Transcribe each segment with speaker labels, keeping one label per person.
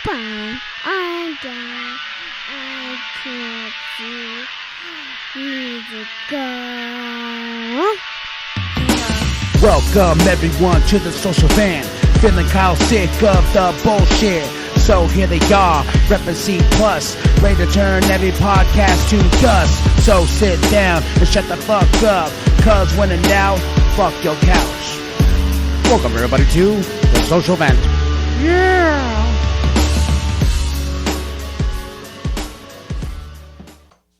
Speaker 1: Bye. I'm done. I can't see. Need to go.
Speaker 2: Welcome everyone to the social van. Feeling Kyle sick of the bullshit. So here they are, reppin' C+, ready to turn every podcast to dust. So sit down and shut the fuck up, cause when in doubt, fuck your couch. Welcome everybody to the social vent. Yeah!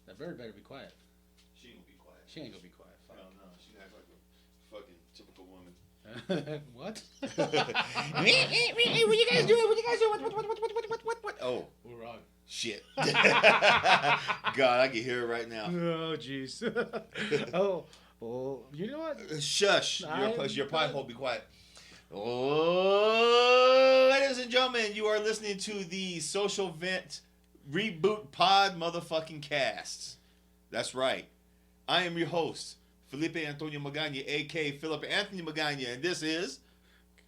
Speaker 3: That bird better be quiet.
Speaker 4: She ain't gonna be quiet.
Speaker 3: She ain't gonna be quiet.
Speaker 4: Hell no, she acts like a fucking typical woman.
Speaker 3: What?
Speaker 4: What you guys doing? What you guys doing? What? Oh,
Speaker 3: We're wrong.
Speaker 4: shit. God, I can hear it right now.
Speaker 3: Oh, jeez. Oh, well, you know what?
Speaker 4: Shush. Your pie hole, be quiet. Oh, ladies and gentlemen, you are listening to the Social Vent Reboot Pod motherfucking cast. That's right. I am your host, Felipe Antonio Magana, a.k.a. Philip Anthony Magana, and this is...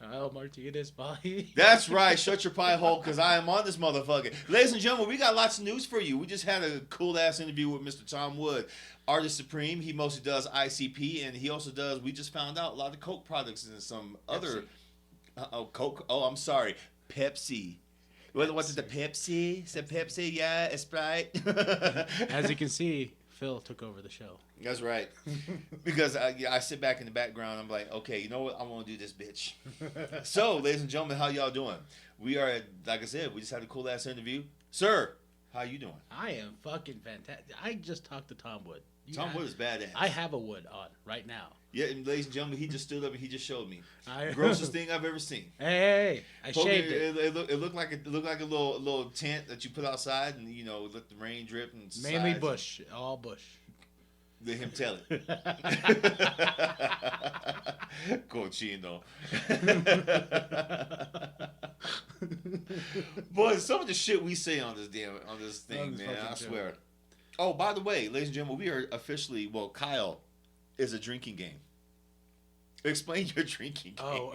Speaker 3: Kyle Martinez, bye.
Speaker 4: That's right. Shut your pie hole, because I am on this motherfucker. Ladies and gentlemen, we got lots of news for you. We just had a cool-ass interview with Mr. Tom Wood, Artist Supreme. He mostly does ICP, and he also does, we just found out, a lot of Coke products and some other... Coke. Oh, I'm sorry. Pepsi. What's it, the Pepsi? Is it Pepsi? Yeah, it's Sprite.
Speaker 3: As you can see, Phil took over the show.
Speaker 4: That's right. Because I sit back in the background. I'm like, okay, you know what? I want to do this, bitch. So, ladies and gentlemen, how y'all doing? We are, like I said, we just had a cool ass interview. Sir, how you doing?
Speaker 3: I am fucking fantastic. I just talked to Tom Wood.
Speaker 4: Tom Wood is badass.
Speaker 3: I have a Wood on right now.
Speaker 4: Yeah, and ladies and gentlemen, he just stood up and he just showed me. Grossest thing I've ever seen.
Speaker 3: Hey, I shaved it.
Speaker 4: It looked like a little tent that you put outside, and you know, let the rain drip and
Speaker 3: Mainly bush, all bush.
Speaker 4: Let him tell it. Cochino. Boy, some of the shit we say on this thing, man, I swear. Oh, by the way, ladies and gentlemen, we are officially, Kyle is a drinking game. Explain your drinking game.
Speaker 3: Oh.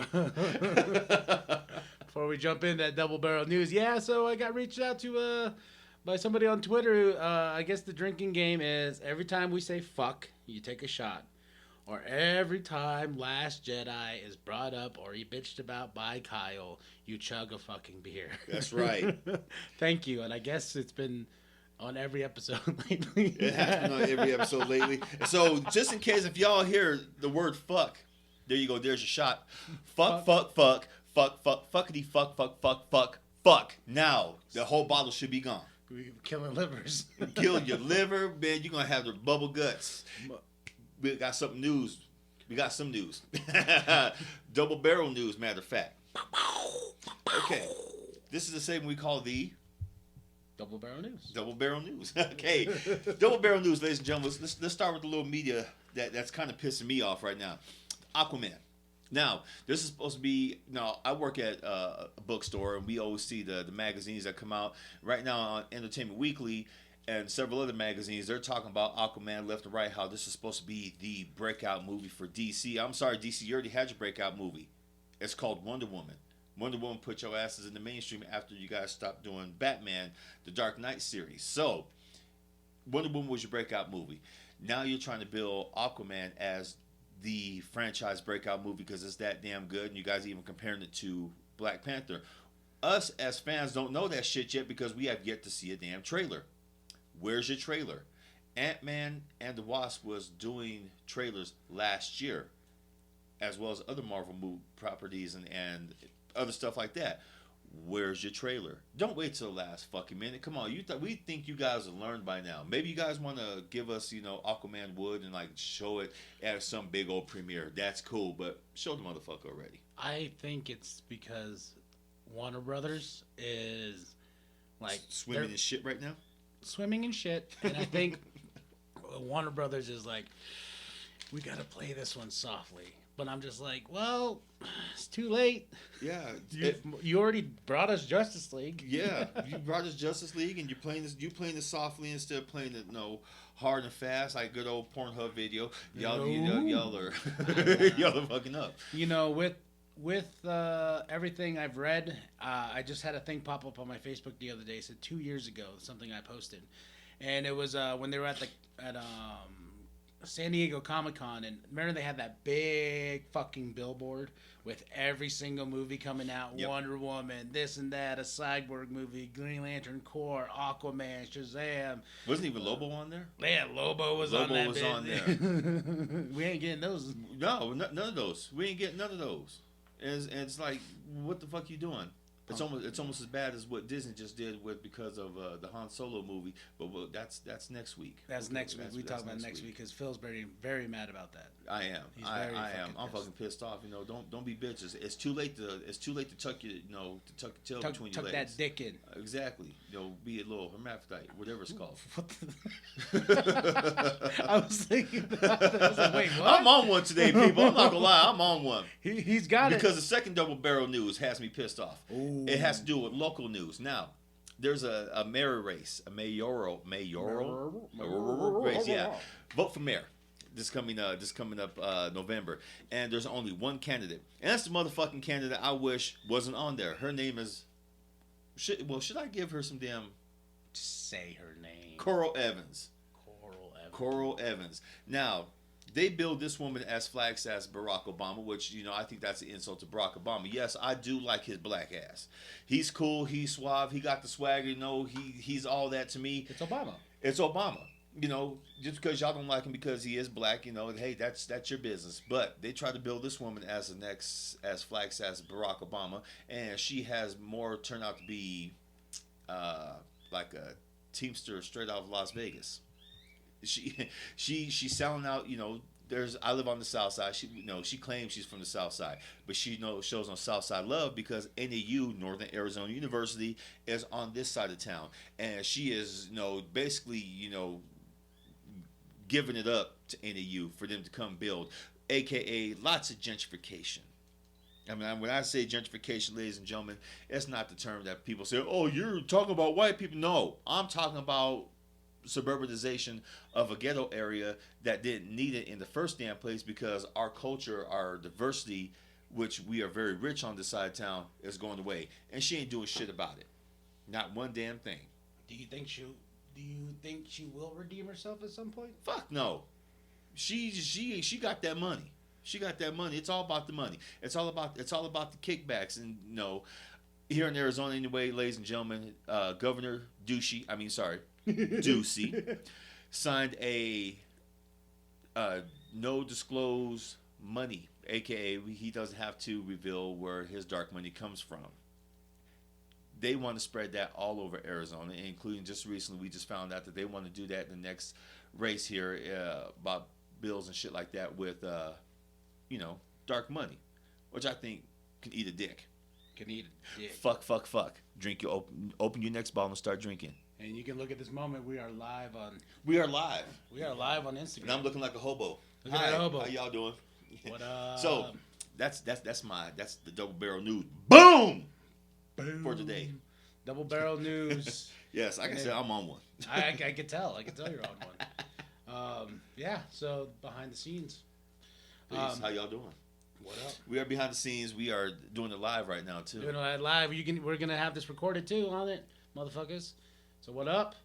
Speaker 3: Before we jump in that double barrel news, so I got reached out to by somebody on Twitter. I guess the drinking game is every time we say fuck, you take a shot. Or every time Last Jedi is brought up or he bitched about by Kyle, you chug a fucking beer.
Speaker 4: That's right.
Speaker 3: Thank you. And I guess it's been on every episode lately.
Speaker 4: It has been on every episode lately. So just in case if y'all hear the word fuck, there you go. There's your shot. Fuck. Fuckity fuck. Now the whole bottle should be gone.
Speaker 3: We killing livers.
Speaker 4: Kill your liver, man. You're gonna have the bubble guts. We got some news. Double barrel news, matter of fact. Okay. This is the segment we call the
Speaker 3: Double barrel news.
Speaker 4: Double barrel news. Okay. Double barrel news, ladies and gentlemen. Let's start with the little media that's kind of pissing me off right now. Aquaman. Now, this is supposed to be... Now, I work at a bookstore, and we always see the magazines that come out. Right now on Entertainment Weekly and several other magazines, they're talking about Aquaman left and right, how this is supposed to be the breakout movie for DC. I'm sorry, DC, you already had your breakout movie. It's called Wonder Woman. Wonder Woman put your asses in the mainstream after you guys stopped doing Batman, the Dark Knight series. So, Wonder Woman was your breakout movie. Now you're trying to build Aquaman as the franchise breakout movie because it's that damn good, and you guys are even comparing it to Black Panther. Us as fans don't know that shit yet because we have yet to see a damn trailer. Where's your trailer? Ant-Man and the Wasp was doing trailers last year, as well as other Marvel movie properties and other stuff like that. Where's your trailer? Don't wait till the last fucking minute. Come on, we think you guys have learned by now. Maybe you guys want to give us, Aquaman Wood and like show it at some big old premiere. That's cool, but show the motherfucker already.
Speaker 3: I think it's because Warner Brothers is like
Speaker 4: swimming in shit right now.
Speaker 3: Swimming in shit, and I think Warner Brothers is like, we gotta play this one softly. But I'm just like, well, it's too late.
Speaker 4: Yeah,
Speaker 3: you already brought us Justice League.
Speaker 4: Yeah, you brought us Justice League, and you're playing this. You playing this softly instead of playing it, hard and fast like good old Pornhub video. Y'all are y'all are fucking up.
Speaker 3: With with everything I've read, I just had a thing pop up on my Facebook the other day. It said 2 years ago, something I posted, and it was when they were at San Diego Comic-Con, and remember they had that big fucking billboard with every single movie coming out.
Speaker 4: Yep.
Speaker 3: Wonder Woman, this and that, a Cyborg movie, Green Lantern Corps, Aquaman, Shazam.
Speaker 4: Wasn't even Lobo on there?
Speaker 3: Yeah, Lobo was on that.
Speaker 4: Lobo was on
Speaker 3: there. We ain't getting those.
Speaker 4: No, none of those. We ain't getting none of those. And it's like, what the fuck you doing? It's almost as bad as what Disney just did because of the Han Solo movie. But that's next week.
Speaker 3: That's next week. We talk about next week because Phil's very mad about that.
Speaker 4: I am. I am. I'm fucking pissed off. Don't be bitches. It's too late to tuck your tuck your tail between your legs.
Speaker 3: Tuck that dick in.
Speaker 4: Exactly. Be a little hermaphrodite, whatever it's called.
Speaker 3: I was thinking about that. I was like, wait, what?
Speaker 4: I'm on one today, people. I'm not gonna lie. I'm on one.
Speaker 3: He's got it.
Speaker 4: Because the second double barrel news has me pissed off.
Speaker 3: Ooh.
Speaker 4: It has to do with local news. Now, there's a mayor race, a mayoral race. Yeah, vote for mayor. This coming up November, and there's only one candidate, and that's the motherfucking candidate I wish wasn't on there. Her name is. Should I give her some damn?
Speaker 3: Say her name.
Speaker 4: Coral Evans. Now, they billed this woman as flags as Barack Obama, which, I think that's an insult to Barack Obama. Yes, I do like his black ass. He's cool. He's suave. He got the swagger. He's all that to me.
Speaker 3: It's Obama.
Speaker 4: It's Obama. Just because y'all don't like him because he is black, hey, that's your business. But they try to build this woman as the next, as flags as Barack Obama, and she has more turned out to be like a teamster straight out of Las Vegas. She's selling out. I live on the South Side. She claims she's from the South Side, but she shows on South Side love because NAU, Northern Arizona University, is on this side of town, and she is basically giving it up to NAU for them to come build, aka lots of gentrification. I mean, when I say gentrification, ladies and gentlemen, it's not the term that people say, oh, you're talking about white people. No, I'm talking about suburbanization of a ghetto area that didn't need it in the first damn place because our culture, our diversity, which we are very rich on this side of town, is going away. And she ain't doing shit about it. Not one damn thing.
Speaker 3: Do you think she will redeem herself at some point?
Speaker 4: Fuck no. She got that money. She got that money. It's all about the money. It's all about the kickbacks. And here in Arizona anyway, ladies and gentlemen, Governor Ducey signed a no disclose money, aka he doesn't have to reveal where his dark money comes from. They want to spread that all over Arizona, including just recently we just found out that they want to do that in the next race here about bills and shit like that with dark money, which I think can eat a dick. Fuck. Drink your open your next bottle and start drinking.
Speaker 3: And you can look at this moment. We are live on Instagram.
Speaker 4: And I'm looking like a hobo.
Speaker 3: Look at that hobo.
Speaker 4: How y'all doing?
Speaker 3: What up?
Speaker 4: So that's the double barrel news. Boom. For today.
Speaker 3: Double barrel news.
Speaker 4: Yes, I can say I'm on one.
Speaker 3: I can tell. I can tell you're on one. Yeah. So behind the scenes.
Speaker 4: Please, how y'all doing?
Speaker 3: What up?
Speaker 4: We are behind the scenes. We are doing it live right now too.
Speaker 3: Doing it live. We're gonna have this recorded too on it, motherfuckers. So what up?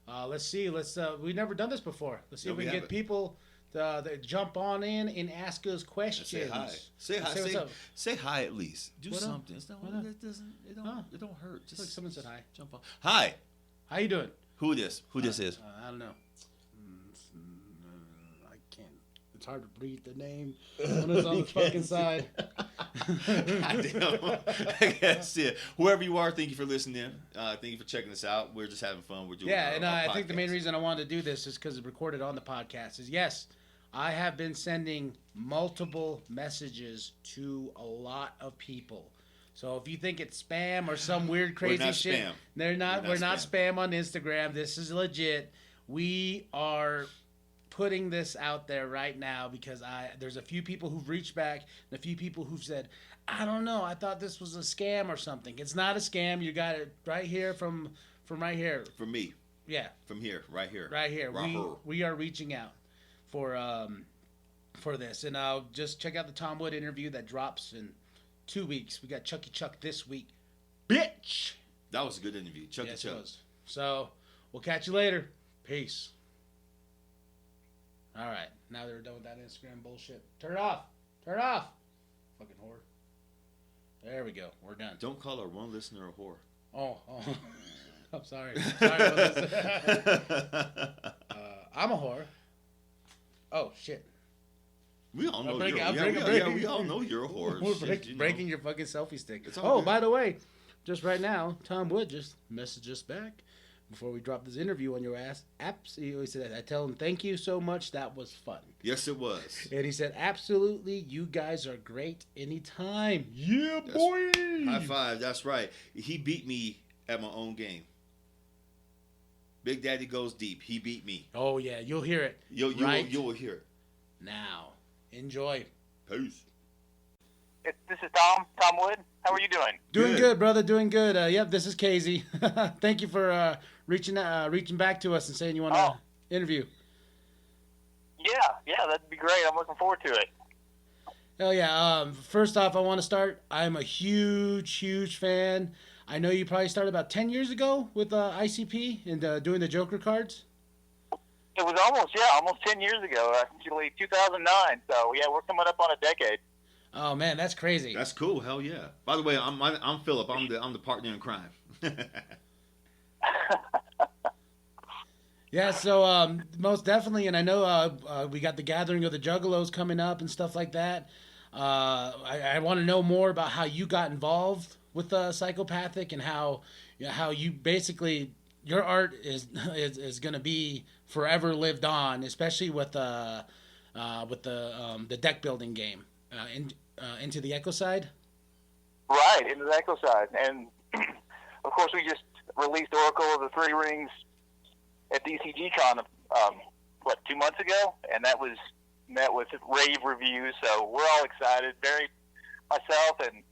Speaker 3: Let's see. We've never done this before. Let's see if we can get people to jump on in and ask us questions.
Speaker 4: Say hi. Say hi at least. Do
Speaker 3: what
Speaker 4: something. It don't hurt.
Speaker 3: Just like someone said hi.
Speaker 4: Jump on. Hi.
Speaker 3: How you doing?
Speaker 4: Who this is?
Speaker 3: I don't know. I can't. It's hard to read the name when it's on the fucking side.
Speaker 4: Goddamn. I guess it. Whoever you are, thank you for listening. Thank you for checking us out. We're just having fun. We're doing
Speaker 3: I think the main reason I wanted to do this is because it's recorded on the podcast. Yes, I have been sending multiple messages to a lot of people. So if you think it's spam or some weird crazy shit,
Speaker 4: spam.
Speaker 3: We're not spam on Instagram. This is legit. We are putting this out there right now because there's a few people who've reached back and a few people who've said, I don't know, I thought this was a scam or something. It's not a scam. You got it right here from right here.
Speaker 4: From me.
Speaker 3: Yeah.
Speaker 4: From here, right here.
Speaker 3: Right here. We are reaching out for this, and I'll just check out the Tom Wood interview that drops in 2 weeks. We got Chucky Chuck this week. Bitch!
Speaker 4: That was a good interview. Chucky
Speaker 3: Yes,
Speaker 4: Chuck.
Speaker 3: it was. So, we'll catch you later. Peace. All right. Now that we're done with that Instagram bullshit. Turn it off. Turn it off. Fucking whore. There we go. We're done.
Speaker 4: Don't call our one listener a whore.
Speaker 3: Oh. I'm sorry. Sorry about this. I'm a whore. Oh, shit.
Speaker 4: We all know
Speaker 3: breaking-
Speaker 4: you're
Speaker 3: I'm
Speaker 4: yeah,
Speaker 3: breaking-
Speaker 4: we,
Speaker 3: breaking-
Speaker 4: yeah, we all know you're a whore.
Speaker 3: We're
Speaker 4: Shit,
Speaker 3: breaking your fucking selfie stick.
Speaker 4: It's all
Speaker 3: Oh,
Speaker 4: good.
Speaker 3: by the way, just right now, Tom Wood just messaged us back before we dropped this interview on your ass. He said, I tell him, thank you so much. That was fun.
Speaker 4: Yes, it was.
Speaker 3: And he said, absolutely, you guys are great anytime. Yeah, boy.
Speaker 4: High five. That's right. He beat me at my own game. Big Daddy goes deep. He beat me.
Speaker 3: Oh, yeah, you'll hear it.
Speaker 4: You will hear it.
Speaker 3: Now, enjoy.
Speaker 4: Peace.
Speaker 5: This is Tom Wood. How are you doing?
Speaker 3: Doing
Speaker 4: Good.
Speaker 3: good, brother. Doing good. Yep, this is Casey. Thank you for reaching back to us and saying you want to interview.
Speaker 5: Yeah, that'd be great. I'm looking forward to it.
Speaker 3: Hell yeah. First off, I want to start. I'm a huge fan. I know you probably started about 10 years ago with ICP and doing the Joker cards.
Speaker 5: It was almost 10 years ago, actually 2009. So yeah, we're coming up on a decade.
Speaker 3: Oh man, that's crazy.
Speaker 4: That's cool. Hell yeah. By the way, I'm Philip. I'm the partner in crime.
Speaker 3: Yeah, so most definitely, and I know we got the gathering of the Juggalos coming up and stuff like that. I want to know more about how you got involved with Psychopathic and how you basically your art is going to be forever lived on, especially with the deck building game into the Echo side.
Speaker 5: Right, into the Echo side. And of course, we just released Oracle of the Three Rings at DCGCon 2 months ago, and that was met with rave reviews. So we're all excited. Myself and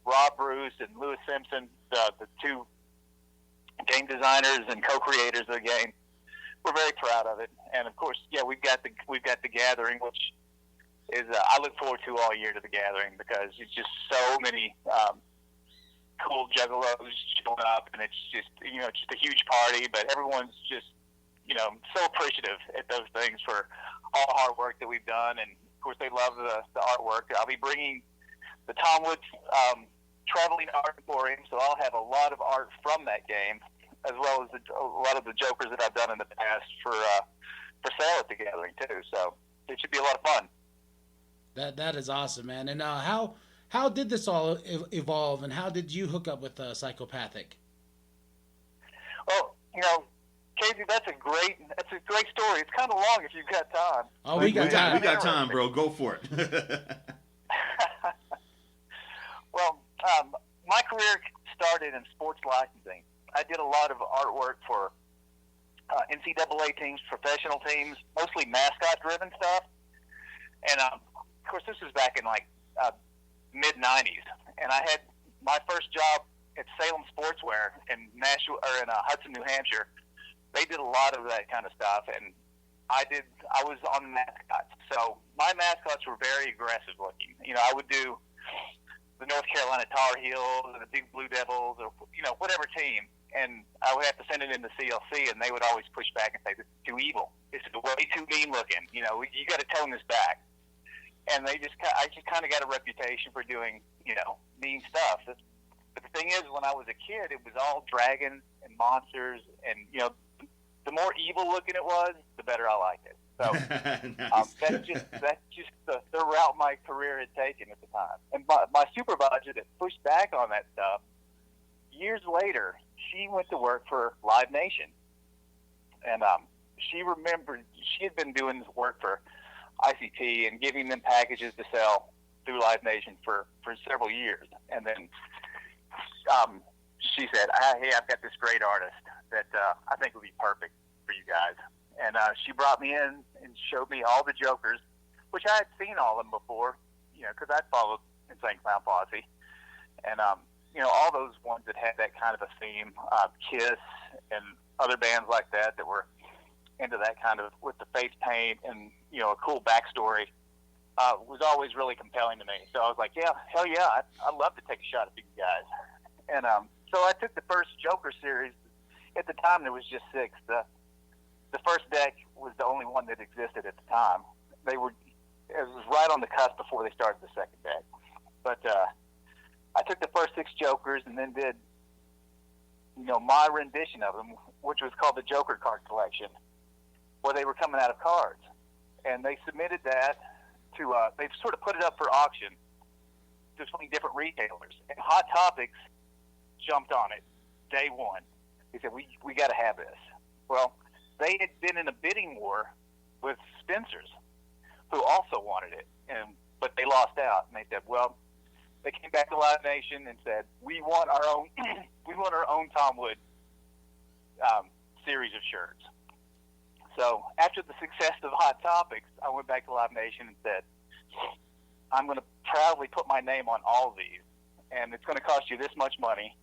Speaker 5: Rob Bruce and Lewis Simpson, the two game designers and co-creators of the game, we're very proud of it. And of course, yeah, we've got the gathering, which is I look forward to all year to the gathering because it's just so many cool juggalos showing up, and it's just just a huge party. But everyone's just so appreciative at those things for all the hard work that we've done, and of course they love the artwork. I'll be bringing the Tom Woods traveling art emporium, so I'll have a lot of art from that game, as well as a lot of the Jokers that I've done in the past for sale at the gathering too. So it should be a lot of fun.
Speaker 3: That is awesome, man. And how did this all evolve, and how did you hook up with Psychopathic?
Speaker 5: Well, Casey, that's a great story. It's kind of long if you've got time.
Speaker 3: Oh, we got time.
Speaker 4: We got time, bro. Go for it.
Speaker 5: Well, my career started in sports licensing. I did a lot of artwork for NCAA teams, professional teams, mostly mascot-driven stuff. And of course, this was back in mid '90s, and I had my first job at Salem Sportswear in Hudson, New Hampshire. They did a lot of that kind of stuff, and I was on the mascots. So my mascots were very aggressive looking. I would do the North Carolina Tar Heels and the Big Blue Devils, or whatever team, and I would have to send it into CLC, and they would always push back and say, "This is too evil. This is way too mean looking. You got to tone this back." And I just kind of got a reputation for doing mean stuff. But the thing is, when I was a kid, it was all dragons and monsters, and the more evil looking it was, the better I liked it. So
Speaker 4: Nice.
Speaker 5: that's just the route my career had taken at the time. And my supervisor that pushed back on that stuff, years later, she went to work for Live Nation, and she remembered she had been doing this work for ICT and giving them packages to sell through Live Nation for several years. And then she said, "Hey, I've got this great artist that I think would be perfect for you guys." And she brought me in and showed me all the Jokers, which I had seen all of them before, because I'd followed Insane Clown Posse. And, all those ones that had that kind of a theme, Kiss and other bands like that were into that kind of, with the face paint and, a cool backstory. was always really compelling to me. So I was like, yeah, hell yeah, I'd love to take a shot at these guys. And so I took the first Joker series. At the time, there was just 6. The first deck was the only one that existed at the time. It was right on the cusp before they started the second deck. But I took the first 6 Jokers and then did, my rendition of them, which was called the Joker card collection, where they were coming out of cards. And they submitted that to, they sort of put it up for auction to 20 different retailers. And Hot Topics jumped on it day one. They said, we got to have this. Well, they had been in a bidding war with Spencer's, who also wanted it, but they lost out. And they said, well, they came back to Live Nation and said, we want our own, Tom Wood series of shirts. So after the success of Hot Topics, I went back to Live Nation and said, I'm going to proudly put my name on all of these, and it's going to cost you this much money,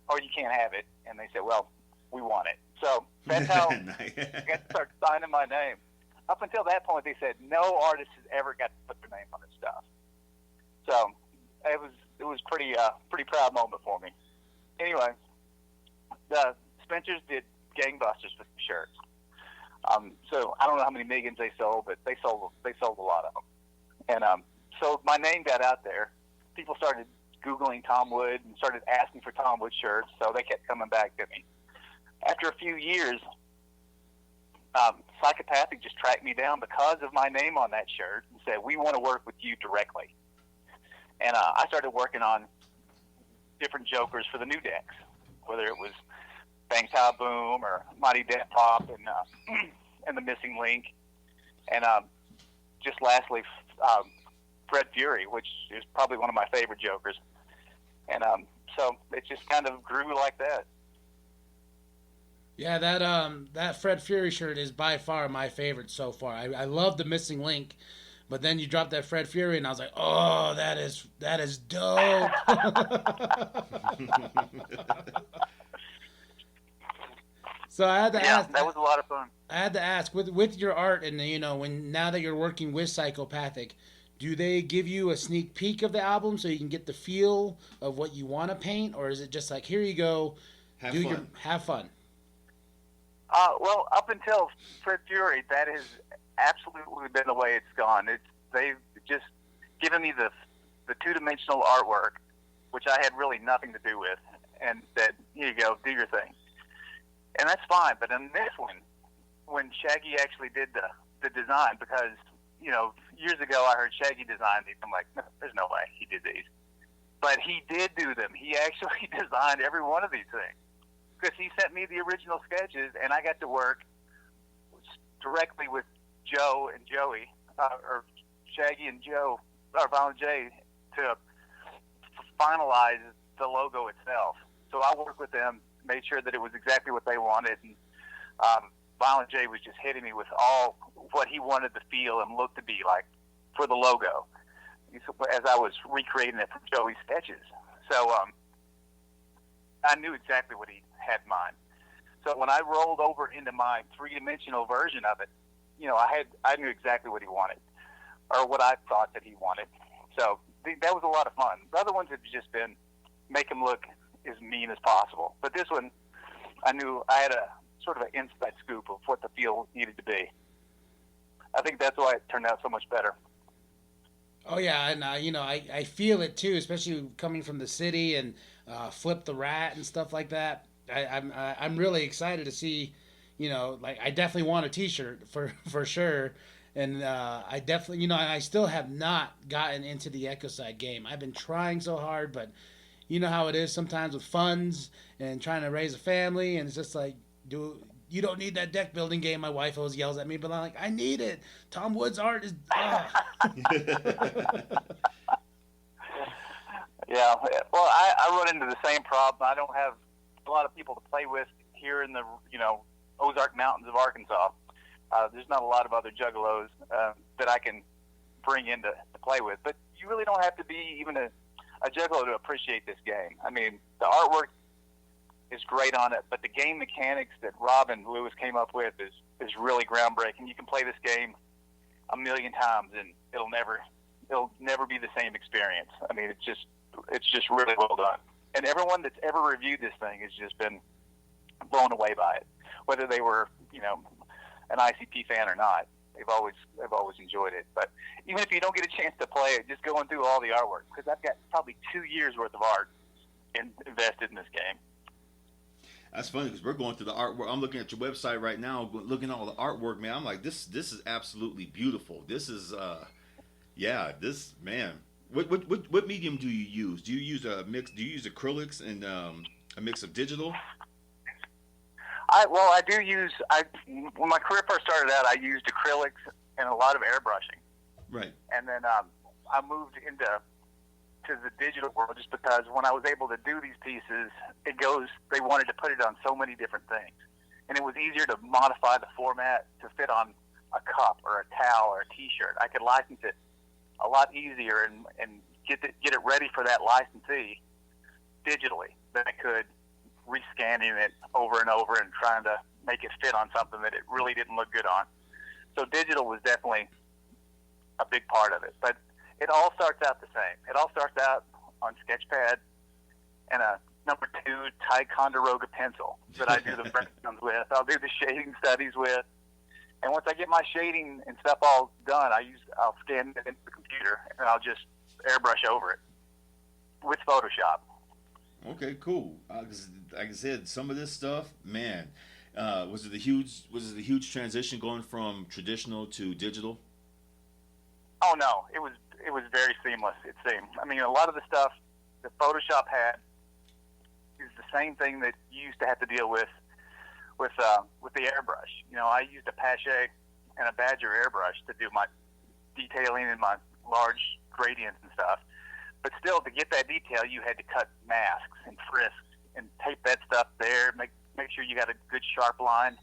Speaker 5: or you can't have it. And they said, well, we want it. So that's how I got to start signing my name. Up until that point, they said no artist has ever got to put their name on this stuff. So it was pretty proud moment for me. Anyway, the Spencers did gangbusters with the shirts. So I don't know how many millions they sold, but they sold a lot of them. And so my name got out there. People started Googling Tom Wood and started asking for Tom Wood shirts, so they kept coming back to me. After a few years, Psychopathic just tracked me down because of my name on that shirt and said, we want to work with you directly. And I started working on different Jokers for the new decks, whether it was Bang Pow Boom or Mighty Death Pop and the Missing Link. And just lastly, Fred Fury, which is probably one of my favorite Jokers. And so it just kind of grew like that.
Speaker 3: Yeah, that Fred Fury shirt is by far my favorite so far. I love the Missing Link, but then you dropped that Fred Fury, and I was like, oh, that is dope. So I had to ask.
Speaker 5: That was a lot of fun.
Speaker 3: I had to ask with your art, and now that you're working with Psychopathic, do they give you a sneak peek of the album so you can get the feel of what you want to paint, or is it just like, here you go, have fun?
Speaker 5: Well, up until Fred Fury, that has absolutely been the way it's gone. They've just given me the two-dimensional artwork, which I had really nothing to do with, and said, here you go, do your thing. And that's fine. But in this one, when Shaggy actually did the design, because, years ago I heard Shaggy design these, I'm like, no, there's no way he did these. But he did do them. He actually designed every one of these things. Because he sent me the original sketches, and I got to work directly with Joe and Joey, or Shaggy and Joe, or Violent J, to finalize the logo itself. So I worked with them, made sure that it was exactly what they wanted, and Violent J was just hitting me with all what he wanted the feel and look to be like for the logo, as I was recreating it from Joey's sketches. So I knew exactly what he had in mind. So when I rolled over into my three-dimensional version of it, I knew exactly what he wanted, or what I thought that he wanted. So that was a lot of fun. The other ones have just been make him look as mean as possible. But this one, I knew I had a sort of an inside scoop of what the feel needed to be. I think that's why it turned out so much better.
Speaker 3: Oh yeah, and I feel it too, especially coming from the city and Flip the Rat and stuff like that. I'm really excited to see, I definitely want a T-shirt for sure, and I definitely I still have not gotten into the Ecocide game. I've been trying so hard, but you know how it is sometimes with funds and trying to raise a family, and it's just like, you don't need that deck building game. My wife always yells at me, but I'm like, I need it. Tom Wood's art is.
Speaker 5: Yeah, well, I run into the same problem. I don't have a lot of people to play with here in the Ozark Mountains of Arkansas. There's not a lot of other Juggalos that I can bring in to play with. But you really don't have to be even a Juggalo to appreciate this game. I mean, the artwork is great on it, but the game mechanics that Rob and Lewis came up with is really groundbreaking. You can play this game a million times, and it'll never be the same experience. I mean, it's just really well done. And everyone that's ever reviewed this thing has just been blown away by it, whether they were, an ICP fan or not. They've always enjoyed it. But even if you don't get a chance to play it, just going through all the artwork, because I've got probably 2 years worth of art invested in this game.
Speaker 4: That's funny because we're going through the artwork. I'm looking at your website right now, looking at all the artwork, man. I'm like, this is absolutely beautiful. This is, this, man. What medium do you use? Do you use a mix? Do you use acrylics and a mix of digital?
Speaker 5: I do use. When my career first started out, I used acrylics and a lot of airbrushing.
Speaker 4: Right.
Speaker 5: And then I moved into the digital world just because when I was able to do these pieces, they wanted to put it on so many different things, and it was easier to modify the format to fit on a cup or a towel or a T-shirt. I could license it a lot easier and get it ready for that licensee digitally than I could rescanning it over and over and trying to make it fit on something that it really didn't look good on. So digital was definitely a big part of it, but it all starts out the same. It all starts out on Sketchpad and a number 2 Ticonderoga pencil that I do the breakdowns with. I'll do the shading studies with. And once I get my shading and stuff all done, I'll scan it into the computer and I'll just airbrush over it with Photoshop.
Speaker 4: Okay, cool. Like I said, some of this stuff, man, was it a huge transition going from traditional to digital?
Speaker 5: Oh no, it was very seamless. It seemed. I mean, a lot of the stuff that Photoshop had is the same thing that you used to have to deal with the airbrush. I used a Pache and a Badger airbrush to do my detailing and my large gradients and stuff. But still, to get that detail, you had to cut masks and frisks and tape that stuff there. Make sure you got a good sharp line.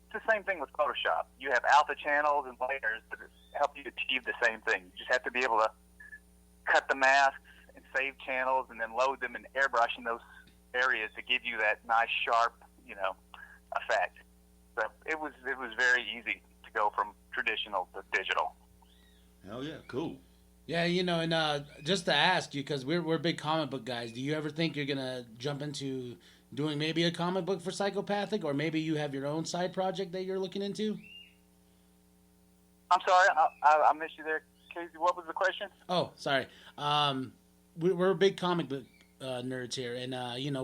Speaker 5: It's the same thing with Photoshop. You have alpha channels and layers that help you achieve the same thing. You just have to be able to cut the masks and save channels and then load them and airbrush in those areas to give you that nice sharp, effect. So it was very easy to go from traditional to digital.
Speaker 4: Hell yeah, cool.
Speaker 3: Yeah, and just to ask you, because we're big comic book guys, do you ever think you're gonna jump into doing maybe a comic book for Psychopathic, or maybe you have your own side project that you're looking into?
Speaker 5: I'm sorry, I missed you there, Casey. What was the question?
Speaker 3: Oh, sorry. We're big comic book nerds here, and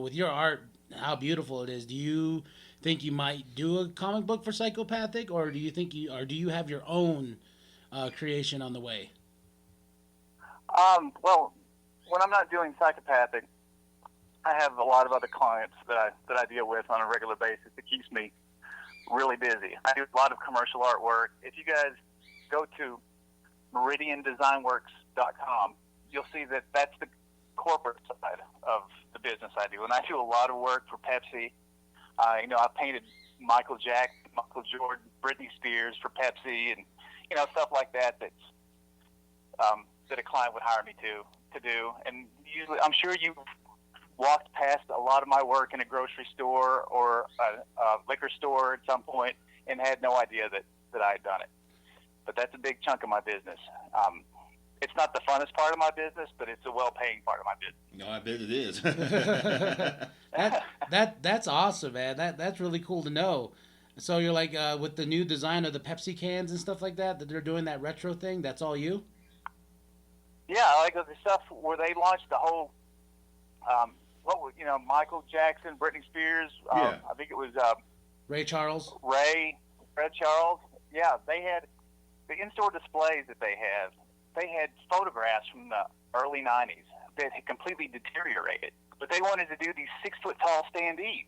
Speaker 3: with your art, how beautiful it is. Do you think you might do a comic book for Psychopathic, or do you have your own creation on the way?
Speaker 5: Well, when I'm not doing Psychopathic, I have a lot of other clients that I deal with on a regular basis. It keeps me really busy. I do a lot of commercial artwork. If you guys go to meridiandesignworks.com, you'll see that that's the corporate side of the business I do. And I do a lot of work for Pepsi. I painted Michael Jackson, Michael Jordan, Britney Spears for Pepsi, and stuff like that. That a client would hire me to do. And usually, I'm sure you've walked past a lot of my work in a grocery store or a liquor store at some point and had no idea that I had done it. But that's a big chunk of my business. It's not the funnest part of my business, but it's a well-paying part of my business.
Speaker 4: No, I bet it is.
Speaker 3: That's awesome, man. That's really cool to know. So you're like with the new design of the Pepsi cans and stuff like that they're doing that retro thing. That's all you?
Speaker 5: Yeah, like the stuff where they launched the whole, Michael Jackson, Britney Spears.
Speaker 4: Yeah.
Speaker 5: I think it was
Speaker 3: Ray Charles.
Speaker 5: Red Charles. Yeah, they had the in-store displays that they had. They had photographs from the early '90s that had completely deteriorated, but they wanted to do these 6-foot-tall standees,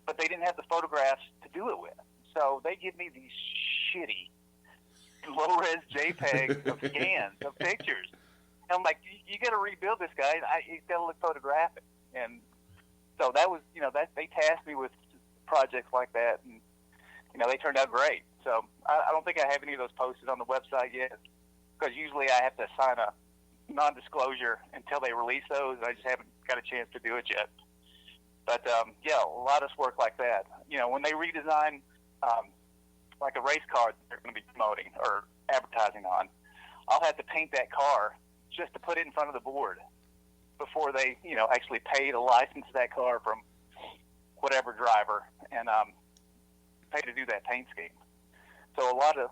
Speaker 5: but they didn't have the photographs to do it with. So they give me these shitty low-res JPEGs of scans of pictures. And I'm like, you got to rebuild this guy. He's got to look photographic. And so that was, that they tasked me with projects like that, and they turned out great. So I don't think I have any of those posted on the website yet, because usually I have to sign a non-disclosure until they release those. I just haven't got a chance to do it yet. But a lot of work like that. When they redesign like a race car that they're going to be promoting or advertising on, I'll have to paint that car just to put it in front of the board before they, actually pay to license that car from whatever driver and pay to do that paint scheme. So a lot of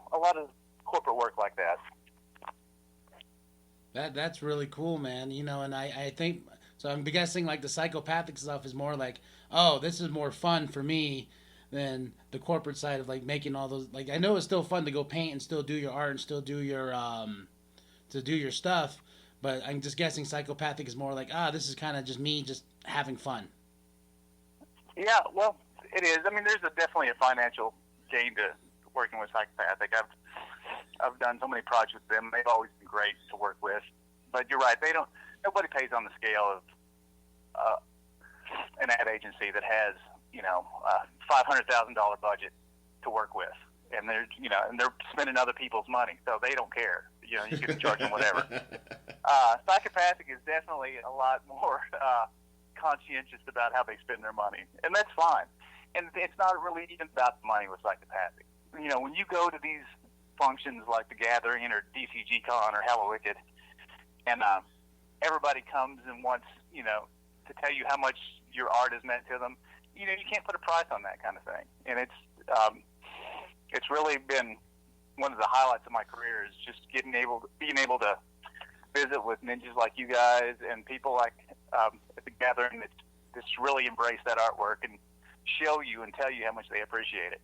Speaker 5: corporate work like that.
Speaker 3: That's really cool, man. And I think so. I'm guessing like the psychopathic stuff is more like, oh, this is more fun for me than the corporate side of like making all those. Like I know it's still fun to go paint and still do your art and still do your to do your stuff, but I'm just guessing psychopathic is more like, this is kind of just me just having fun.
Speaker 5: Yeah, well, it is. I mean, there's definitely a financial gain to working with Psychopathic. I've done so many projects with them. They've always been great to work with. But you're right. Nobody pays on the scale of an ad agency that has, $500,000 budget to work with. And they're spending other people's money, so they don't care. You can charge them whatever. Psychopathic is definitely a lot more conscientious about how they spend their money, and that's fine. And it's not really even about the money with Psychopathic. When you go to these functions like the Gathering or DCG Con or Hallowicked, and everybody comes and wants, to tell you how much your art has meant to them, you can't put a price on that kind of thing. And it's really been one of the highlights of my career is just being able to visit with ninjas like you guys and people like at the Gathering that just really embrace that artwork and show you and tell you how much they appreciate it.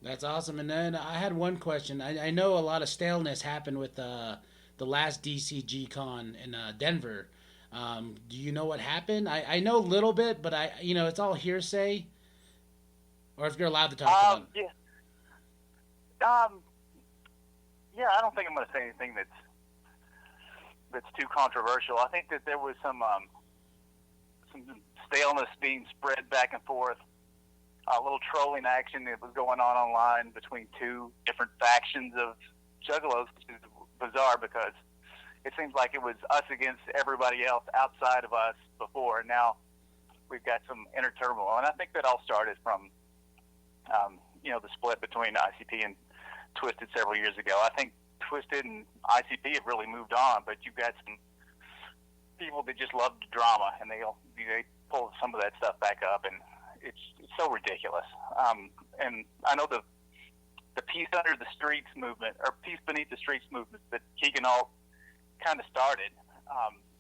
Speaker 3: That's awesome. And then I had one question. I know a lot of staleness happened with the last DCG Con in Denver. Do you know what happened? I know a little bit, but it's all hearsay. Or if you're allowed to talk about it.
Speaker 5: Yeah. Yeah, I don't think I'm going to say anything that's too controversial. I think that there was some staleness being spread back and forth. A little trolling action that was going on online between two different factions of Juggalos, which is bizarre because it seems like it was us against everybody else outside of us before. Now we've got some inner turmoil, and I think that all started from the split between ICP and Twisted several years ago. I think Twisted and ICP have really moved on, but you've got some people that just love the drama, and they pull some of that stuff back up, and it's so ridiculous. And I know the Peace Under the Streets movement, or Peace Beneath the Streets movement that Keegan Alt kind of started,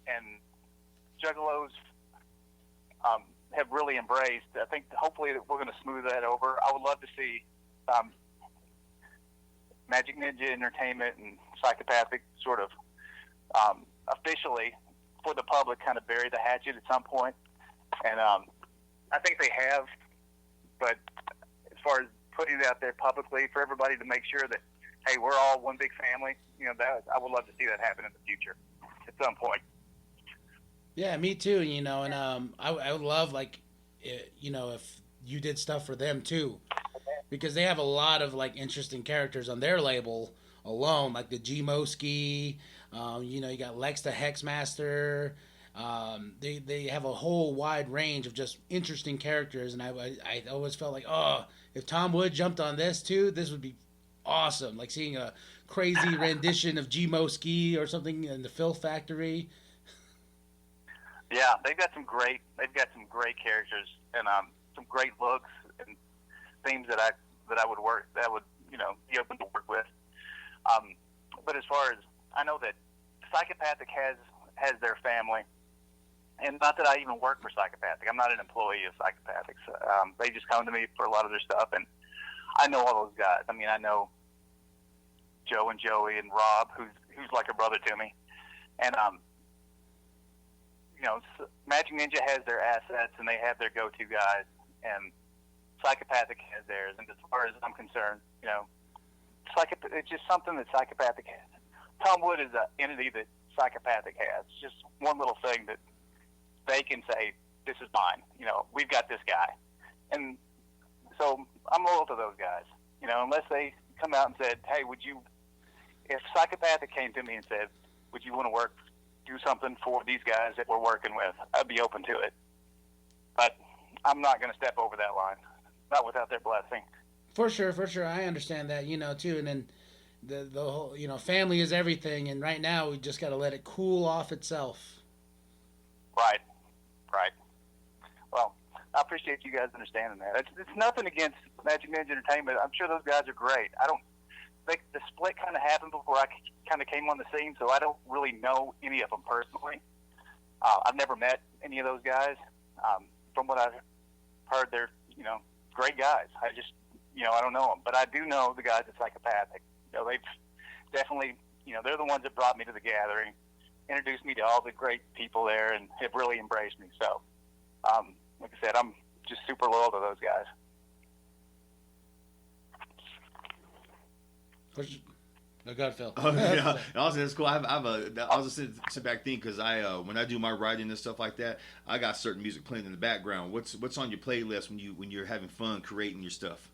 Speaker 5: and Juggalos have really embraced. I think hopefully that we're going to smooth that over. I would love to see Magic Ninja Entertainment and Psychopathic sort of officially for the public kind of bury the hatchet at some point. And I think they have, but as far as putting it out there publicly for everybody to make sure that, hey, we're all one big family, I would love to see that happen in the future at some point.
Speaker 3: Yeah, me too. And I would love if you did stuff for them too, because they have a lot of interesting characters on their label alone, like the G Moski. You got Lex the Hexmaster. They have a whole wide range of just interesting characters, and I always felt like, if Tom Wood jumped on this too, this would be awesome. Like seeing a crazy rendition of G Moski or something in the Filth Factory.
Speaker 5: Yeah, they've got some great characters and some great looks and themes that I would be open to work with. But as far as I know, that Psychopathic has their family, and not that I even work for Psychopathic. I'm not an employee of Psychopathic. They just come to me for a lot of their stuff, and I know all those guys. I mean, I know Joe and Joey and Rob, who's like a brother to me, and Magic Ninja has their assets and they have their go-to guys, and Psychopathic has theirs. And as far as I'm concerned, it's just something that Psychopathic has. Tom Wood is an entity that Psychopathic has. It's just one little thing that they can say, this is mine. We've got this guy. And so I'm loyal to those guys. Unless they come out and said, hey, if Psychopathic came to me and said, would you want to do something for these guys that we're working with, I'd be open to it. But I'm not going to step over that line, not without their blessing.
Speaker 3: For sure, for sure. I understand that, too. And then the whole, family is everything. And right now, we just got to let it cool off itself.
Speaker 5: Right. Well, I appreciate you guys understanding that. It's nothing against Magic Ninja Entertainment. I'm sure those guys are great. I don't think the split kind of happened before I kind of came on the scene, so I don't really know any of them personally. I've never met any of those guys. From what I've heard, they're, great guys. I just, I don't know them. But I do know the guys at Psychopathic. They've definitely, they're the ones that brought me to the gathering, introduced me to all the great people there, and have really embraced me. So, like I said, I'm just super loyal to those guys.
Speaker 3: Oh, God, Phil.
Speaker 4: Oh, yeah. Also, that's cool. I was just sit back thinking because when I do my writing and stuff like that, I got certain music playing in the background. What's on your playlist when you're having fun creating your stuff?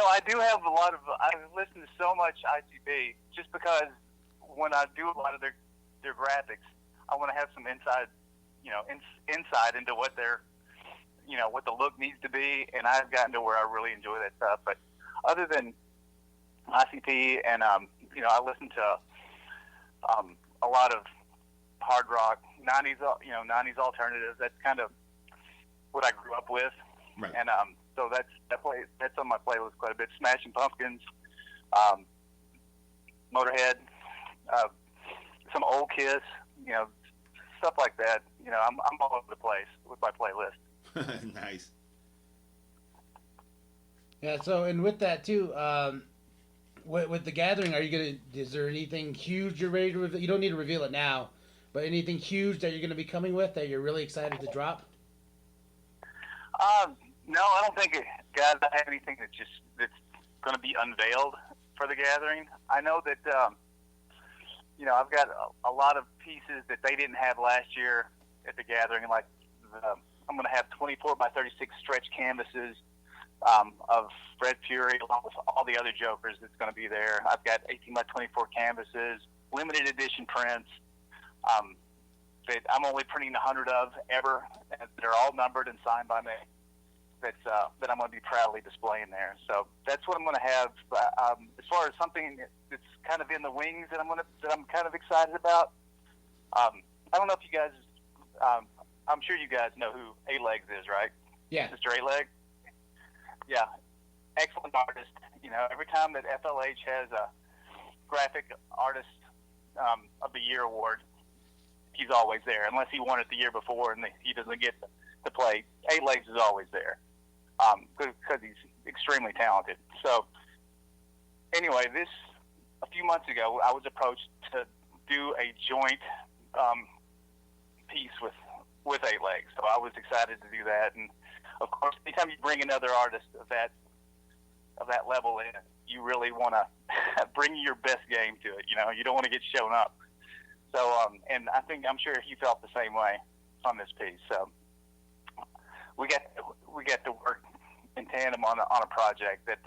Speaker 5: I do have a lot of. I listen to so much ICB just because when I do a lot of their graphics, I want to have some inside into what their, what the look needs to be, and I've gotten to where I really enjoy that stuff. But other than ICP and I listen to a lot of hard rock, 90s alternatives. That's kind of what I grew up with,
Speaker 4: right.
Speaker 5: And so that's on my playlist quite a bit. Smashing Pumpkins, Motorhead, some old Kiss, stuff like that. I'm all over the place with my playlist.
Speaker 4: Nice.
Speaker 3: Yeah. So, and with that too, with the gathering, is there anything huge you're ready to reveal? You don't need to reveal it now, but anything huge that you're going to be coming with that you're really excited to drop?
Speaker 5: No, I don't think, guys, I have anything that's going to be unveiled for the gathering. I know that, I've got a lot of pieces that they didn't have last year at the gathering. Like, I'm going to have 24 by 36 stretch canvases of Fred Fury, along with all the other Jokers that's going to be there. I've got 18 by 24 canvases, limited edition prints that I'm only printing 100 of ever. They're all numbered and signed by me. That I'm going to be proudly displaying there. So that's what I'm going to have. As far as something that's kind of in the wings that I'm kind of excited about. I don't know if you guys. I'm sure you guys know who A-Legs is, right?
Speaker 3: Yeah.
Speaker 5: Mr. A-Leg. Yeah, excellent artist. Every time that FLH has a graphic artist of the year award, he's always there. Unless he won it the year before and he doesn't get to play, A-Legs is always there. Because he's extremely talented. So, anyway, a few months ago, I was approached to do a joint piece with 8-Legs. So I was excited to do that. And of course, anytime you bring another artist of that level in, you really want to bring your best game to it. You don't want to get shown up. So, and I'm sure he felt the same way on this piece. So. We get to work in tandem on a project that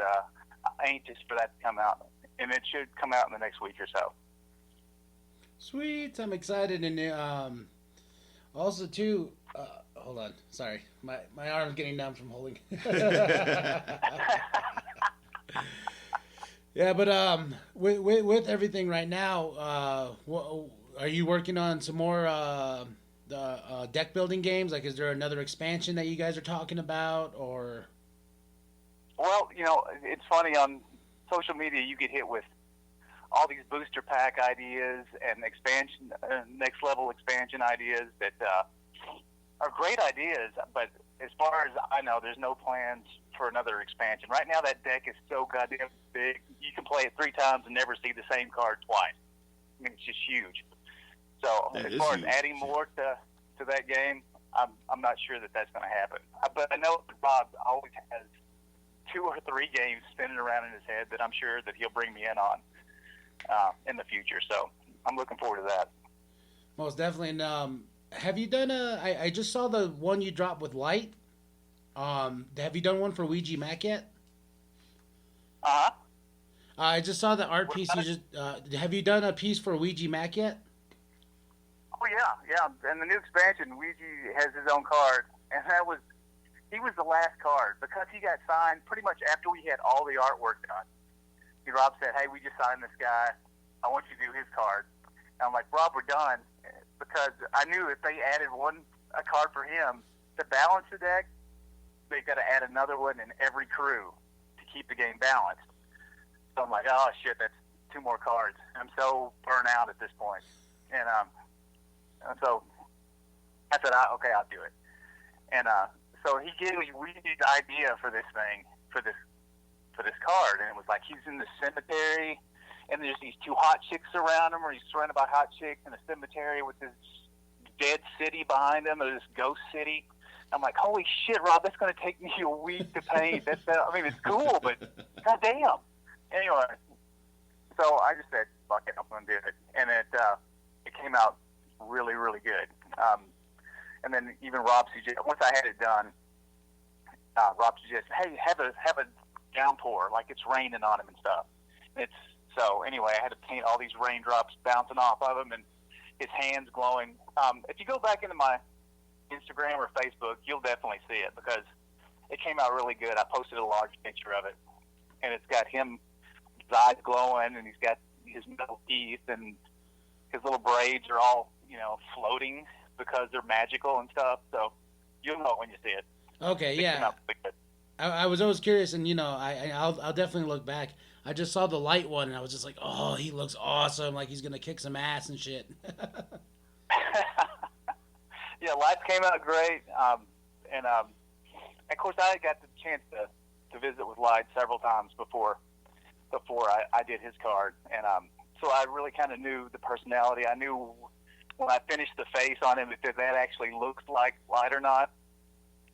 Speaker 5: I'm anxious for that to come out, and it should come out in the next week or so.
Speaker 3: Sweet, I'm excited, and also too. Hold on, sorry, my arm's getting numb from holding. Yeah, but with everything right now, are you working on some more? The deck building games? Like, is there another expansion that you guys are talking about, or?
Speaker 5: Well, it's funny, on social media you get hit with all these booster pack ideas and expansion, next level expansion ideas that are great ideas, but as far as I know, there's no plans for another expansion. Right now that deck is so goddamn big, you can play it 3 times and never see the same card twice. I mean, it's just huge. So as far as adding more to that game, I'm not sure that's going to happen. But I know Bob always has 2 or 3 games spinning around in his head that I'm sure that he'll bring me in on in the future. So I'm looking forward to that.
Speaker 3: Most definitely. And have you done I just saw the one you dropped with Light. Have you done one for Ouija Mac yet?
Speaker 5: Uh-huh.
Speaker 3: I just saw the art piece. Have you done a piece for Ouija Mac yet?
Speaker 5: Oh, yeah. And the new expansion, Ouija has his own card, and that was he was the last card because he got signed pretty much after we had all the artwork done. Rob said, "Hey, we just signed this guy. I want you to do his card." And I'm like, "Rob, we're done," because I knew if they added a card for him to balance the deck, they've got to add another one in every crew to keep the game balanced. So I'm like, "Oh shit, that's 2 more cards." I'm so burnt out at this point, and so I said, "Okay, I'll do it." And so he gave me the idea for this thing, for this card, and it was like he's in the cemetery, and there's these 2 hot chicks around him, or he's surrounded by hot chicks in a cemetery with this dead city behind him, or this ghost city. I'm like, holy shit, Rob, that's going to take me a week to paint. I mean, it's cool, but goddamn. Anyway, so I just said, fuck it, I'm going to do it, and it came out really, really good. And then even Rob suggested, once I had it done, Rob suggested, hey, have a downpour, like it's raining on him and stuff. So anyway, I had to paint all these raindrops bouncing off of him and his hands glowing. If you go back into my Instagram or Facebook, you'll definitely see it because it came out really good. I posted a large picture of it, and it's got him, his eyes glowing, and he's got his metal teeth, and his little braids are all, floating because they're magical and stuff. So you'll know it when you see it.
Speaker 3: Okay,
Speaker 5: It came
Speaker 3: yeah.
Speaker 5: out really good.
Speaker 3: I was always curious, and I'll definitely look back. I just saw the light one, and I was just like, oh, he looks awesome, like he's gonna kick some ass and shit.
Speaker 5: Yeah, lights came out great, and of course I got the chance to visit with Light several times before I did his card, and so I really kind of knew the personality. I knew when I finished the face on him if that actually looks like Light or not.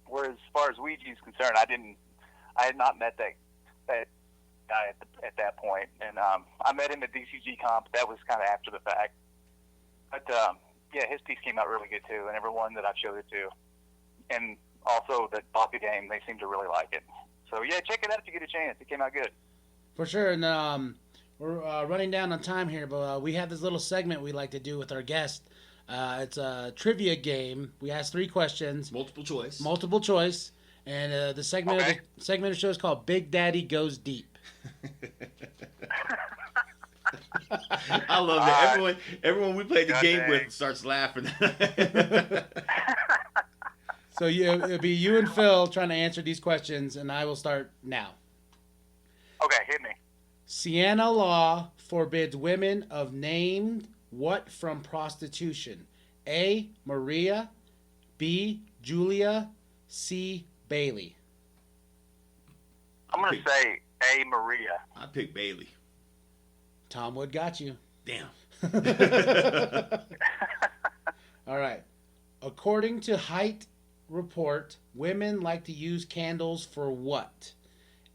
Speaker 5: Whereas as far as Ouija's concerned, I had not met that guy at that point, and I met him at DCG Comp. That was kind of after the fact, but yeah, his piece came out really good too, and everyone that I've showed it to, and also that bought the game, they seem to really like it. So yeah, check it out if you get a chance. It came out good.
Speaker 3: For sure, and we're running down on time here, but we have this little segment we like to do with our guests. It's a trivia game. We ask 3 questions.
Speaker 4: Multiple
Speaker 3: choice. And the segment
Speaker 5: Okay.
Speaker 3: of the show is called Big Daddy Goes Deep.
Speaker 4: I love that. Everyone we played the game
Speaker 5: dang.
Speaker 4: with starts laughing.
Speaker 3: So it'll be you and Phil trying to answer these questions, and I will start now.
Speaker 5: Okay, hit me.
Speaker 3: Siena law forbids women of named what from prostitution? A. Maria, B. Julia, C. Bailey.
Speaker 5: I'm going to say A. Maria.
Speaker 4: I picked Bailey.
Speaker 3: Tom Wood got you.
Speaker 4: Damn.
Speaker 3: All right. According to Height report, women like to use candles for what?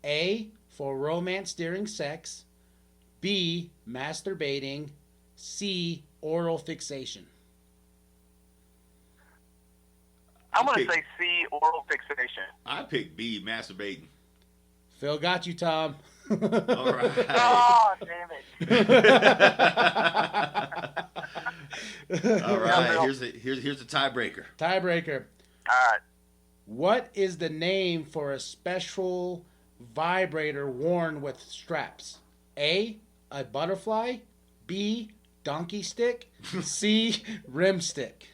Speaker 3: A. For romance during sex. B. Masturbating. C. Oral fixation.
Speaker 5: I'm going to say C. Oral fixation.
Speaker 4: I picked B. Masturbating.
Speaker 3: Phil got you, Tom.
Speaker 4: All right.
Speaker 5: Oh, damn it.
Speaker 4: All right. Here's the tiebreaker.
Speaker 3: Tiebreaker.
Speaker 5: All right.
Speaker 3: What is the name for a special vibrator worn with straps? A. A butterfly. B. Donkey stick. C. Rim stick.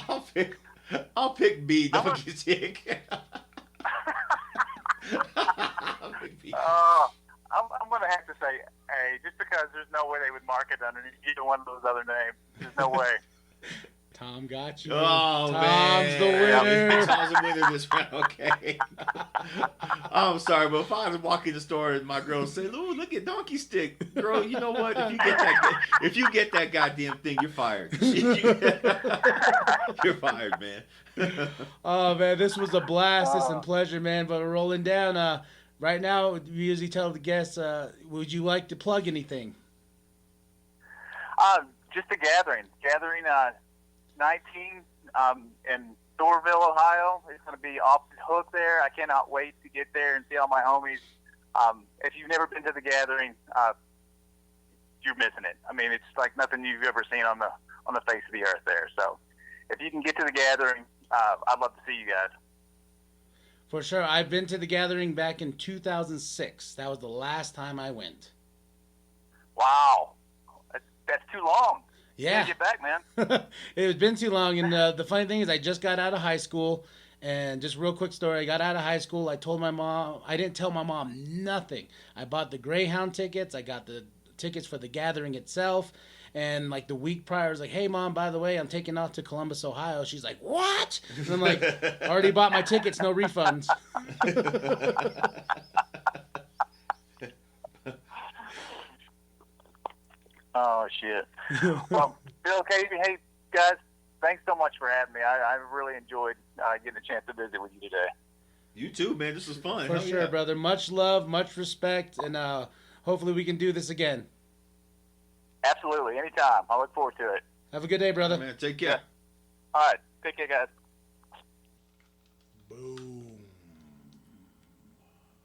Speaker 4: I'll pick B. Donkey stick. I'll pick B.
Speaker 5: I'm going to have to say A, just because there's no way they would mark it underneath either one of those other names. There's no way.
Speaker 3: Tom got you.
Speaker 4: Oh,
Speaker 3: Tom's
Speaker 4: man.
Speaker 3: the winner.
Speaker 4: Tom's the winner this round. Okay. I'm sorry, but if I was walking the store and my girl said, "Ooh, look at Donkey Stick." Girl, you know what? If you get that goddamn thing, you're fired. You're fired, man.
Speaker 3: Oh, man, this was a blast. It's a pleasure, man. But we're rolling down. Right now, we usually tell the guests, would you like to plug anything?
Speaker 5: Just a gathering. Gathering 19 in Thorville, Ohio. It's going to be off the hook there. I cannot wait to get there and see all my homies. If you've never been to the gathering, you're missing it. I mean, it's like nothing you've ever seen on the face of the earth there. So if you can get to the gathering, I'd love to see you guys.
Speaker 3: For sure. I've been to the gathering back in 2006. That was the last time I went.
Speaker 5: Wow. That's too long.
Speaker 3: Yeah.
Speaker 5: Get back, man.
Speaker 3: It has been too long. And the funny thing is I just got out of high school. And just real quick story. I got out of high school. I told my mom. I didn't tell my mom nothing. I bought the Greyhound tickets. I got the tickets for the gathering itself. And like the week prior, I was like, hey, Mom, by the way, I'm taking off to Columbus, Ohio. She's like, what? And I'm like, already bought my tickets, no refunds.
Speaker 5: Oh, shit. Well, Bill, Casey, hey, guys, thanks so much for having me. I really enjoyed getting a chance to visit with you today.
Speaker 4: You too, man. This was fun.
Speaker 3: For sure, brother. Much love, much respect, and hopefully we can do this again.
Speaker 5: Absolutely. Anytime. I look forward to it.
Speaker 3: Have a good day, brother.
Speaker 4: Man, take care.
Speaker 5: All right. Take care, guys.
Speaker 3: Boom.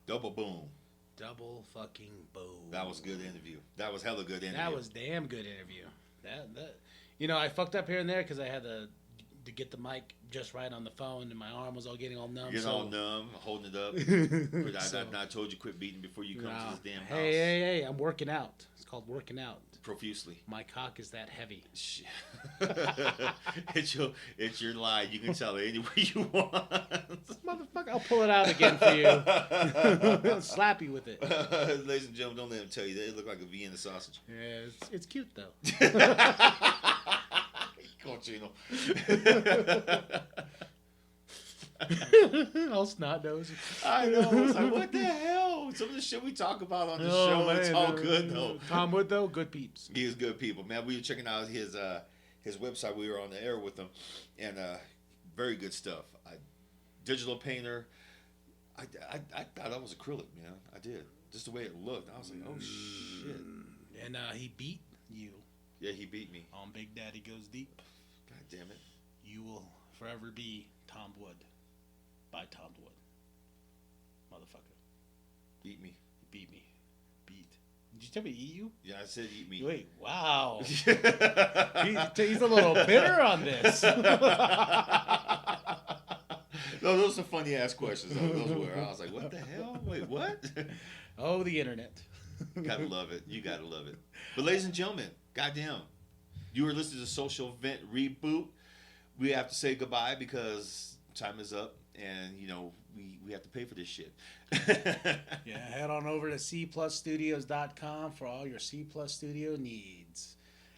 Speaker 4: Double boom.
Speaker 3: Double fucking boom.
Speaker 4: That was a good interview. That was hella good interview.
Speaker 3: That was damn good interview. That you know, I fucked up here and there because I had to get the mic just right on the phone, and my arm was all getting all numb.
Speaker 4: Getting all numb, holding it up. I've not told you quit beating before you come to this damn house.
Speaker 3: Hey, I'm working out. It's called working out.
Speaker 4: Profusely.
Speaker 3: My cock is that heavy.
Speaker 4: Shit. It's your lie. You can tell it any way you want.
Speaker 3: Motherfucker, I'll pull it out again for you. I'll slap you with it.
Speaker 4: Ladies and gentlemen, don't let him tell you that. It looked like a Vienna sausage.
Speaker 3: Yeah, it's cute though.
Speaker 4: Cochino.
Speaker 3: All snot nose.
Speaker 4: I know. I was like, what the hell? Some of the shit we talk about on the show,
Speaker 3: man,
Speaker 4: it's all good though.
Speaker 3: Tom Wood though, good peeps.
Speaker 4: He was good people, man. We were checking out his website. We were on the air with him, and very good stuff. Digital painter. I thought that was acrylic, man. I did. Just the way it looked. I was like, oh shit.
Speaker 3: And he beat you.
Speaker 4: Yeah, he beat me.
Speaker 3: On Big Daddy Goes Deep.
Speaker 4: God damn it.
Speaker 3: You will forever be Tom Wood. By Tom Wood. Motherfucker.
Speaker 4: Beat me.
Speaker 3: He beat me. Beat. Did you tell me to eat you?
Speaker 4: Yeah, I said eat me.
Speaker 3: Wait, wow. He's a little bitter on this.
Speaker 4: No, those are funny ass questions. Those were. I was like, what the hell? Wait, what?
Speaker 3: Oh, the internet.
Speaker 4: Gotta love it. You gotta love it. But ladies and gentlemen, goddamn, you were listening to Social Vent Reboot. We have to say goodbye because time is up, and you know we have to pay for this shit.
Speaker 3: Yeah, head on over to C+Studios.com for all your C+ studio needs,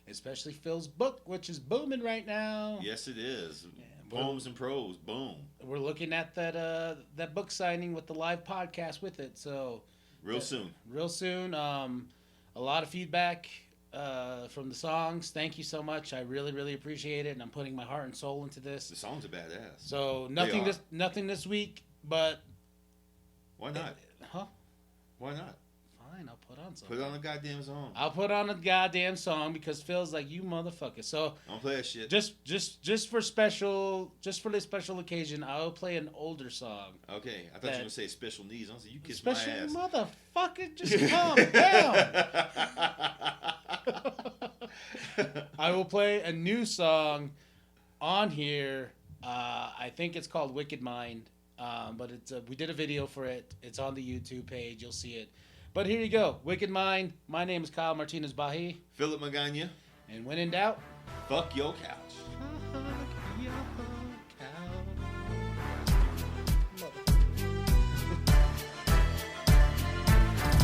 Speaker 3: especially Phil's book, which is booming right now.
Speaker 4: Yes, it is.
Speaker 3: Yeah,
Speaker 4: Poems and prose, boom.
Speaker 3: We're looking at that book signing with the live podcast with it. So
Speaker 4: real soon.
Speaker 3: A lot of feedback from the songs. Thank you so much. I really, really appreciate it, and I'm putting my heart and soul into this.
Speaker 4: The songs are badass.
Speaker 3: So nothing this week, but
Speaker 4: why not?
Speaker 3: Huh?
Speaker 4: Why not?
Speaker 3: Fine, I'll put on something.
Speaker 4: Put on a goddamn song.
Speaker 3: I'll put on a goddamn song because Phil's like, you motherfucker. So
Speaker 4: don't play that shit.
Speaker 3: Just for this special occasion, I'll play an older song.
Speaker 4: Okay, I thought you were gonna say special needs. I was like, you kiss
Speaker 3: special
Speaker 4: my ass.
Speaker 3: Motherfucker, just calm down. I will play a new song on here. I think it's called Wicked Mind. But we did a video for it. It's on the YouTube page. You'll see it. But here you go. Wicked Mind. My name is Kyle Martinez Bahi.
Speaker 4: Philip Magana.
Speaker 3: And when in doubt,
Speaker 4: fuck your couch.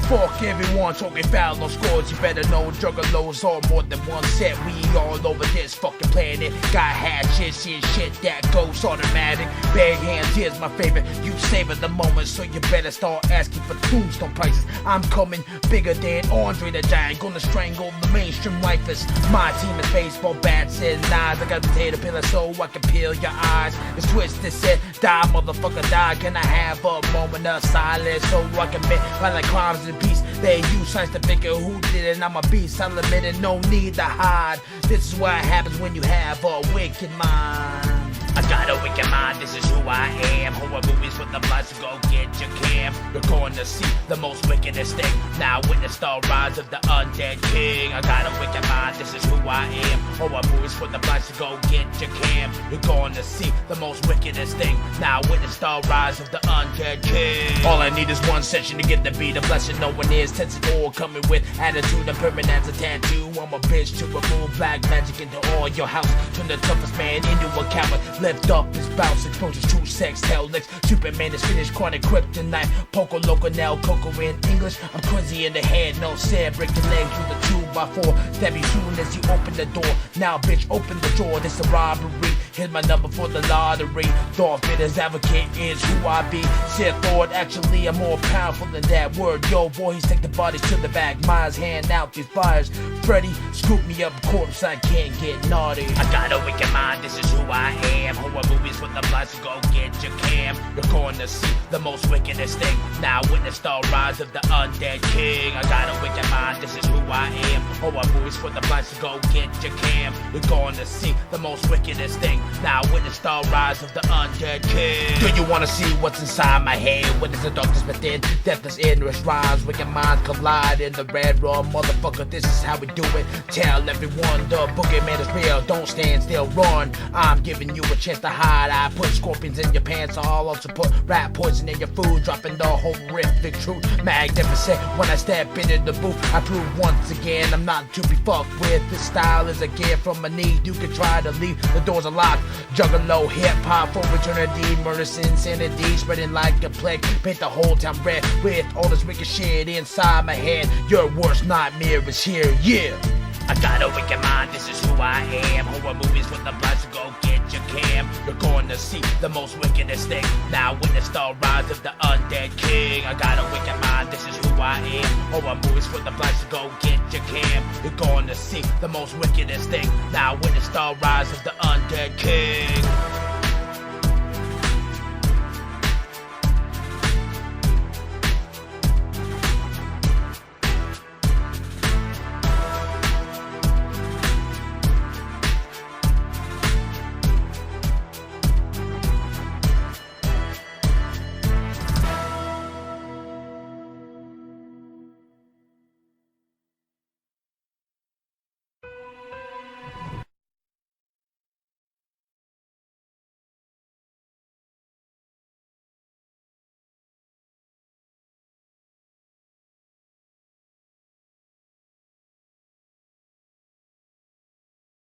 Speaker 2: Fuck everyone talking foul, no scores. You better know Juggalos all more than one set. We all over this fucking planet. Got hatches and shit that goes automatic. Big hands, here's my favorite. You savor the moment, so you better start asking for tombstone prices. I'm coming bigger than Andre the Giant. Gonna strangle the mainstream lifers. My team is baseball bats and knives. I got a potato peeler so I can peel your eyes. The switch that said, die motherfucker die. Can I have a moment of silence so I can admit like crimes and peace? They use science to figure who did it. I'm a beast, I'll admit it, no need to hide. This is what happens when you have a wicked mind. I got a wicked mind, this is who I am. Horror movies with the blood, so go get your cam. You're going to see the most wickedest thing. Now witness the rise of the undead king. I got a wicked mind, this is who I am. Horror movies with the blood, so go get your cam. You're going to see the most wickedest thing. Now witness the rise of the undead king. All I need is one session to get the beat. A blessing no one is tested or coming with attitude and permanence a tattoo. I'm a bitch to remove black magic into all your house. Turn the toughest man into a coward. Lift up his bounce, exposes true sex, tell licks. Superman is finished, chronic kryptonite. Poco loco now, coco in English. I'm crazy in the head, no sad. Break your legs with a 2x4. Stab you soon as you open the door. Now bitch, open the door, this a robbery. Here's my number for the lottery. Darth Vader's advocate is who I be. Sith Lord, actually I'm more powerful than that word. Yo, boys, take the bodies to the back. Miles hand out these flyers. Freddy, scoop me up corpse, I can't get naughty. I got a wicked mind, this is who I am. Horror movies with the blood, so go get your cam. You're going to see the most wickedest thing. Now witness the rise of the undead king. I got a wicked mind, this is who I am. Horror movies with the blood, so go get your cam. You're going to see the most wickedest thing. Now witness the rise of the undead king. Do you wanna see what's inside my head? What is the darkness within? Death is endless rhymes. Wicked minds collide in the red raw. Motherfucker, this is how we do it. Tell everyone the boogeyman is real. Don't stand still, run. I'm giving you a chance to hide. I put scorpions in your pants. I'll also put rat poison in your food. Dropping the horrific truth. Magnificent. When I step into the booth, I prove once again I'm not to be fucked with. This style is a gift from a need. You can try to leave, the doors are locked. Juggalo, hip-hop for eternity. Murder, insanity, spreading like a plague. Paint the whole town red with all this wicked shit inside my head. Your worst nightmare is here, yeah. I got a wicked mind, this is who I am. Horror movies with the blood, so go get your cam. You're going to see the most wickedest thing. Now witness the rise of the undead king. I got a wicked mind, this is who I am. Horror movies with the blood, so go get your cam. You're going to see the most wickedest thing. Now witness the rise of the undead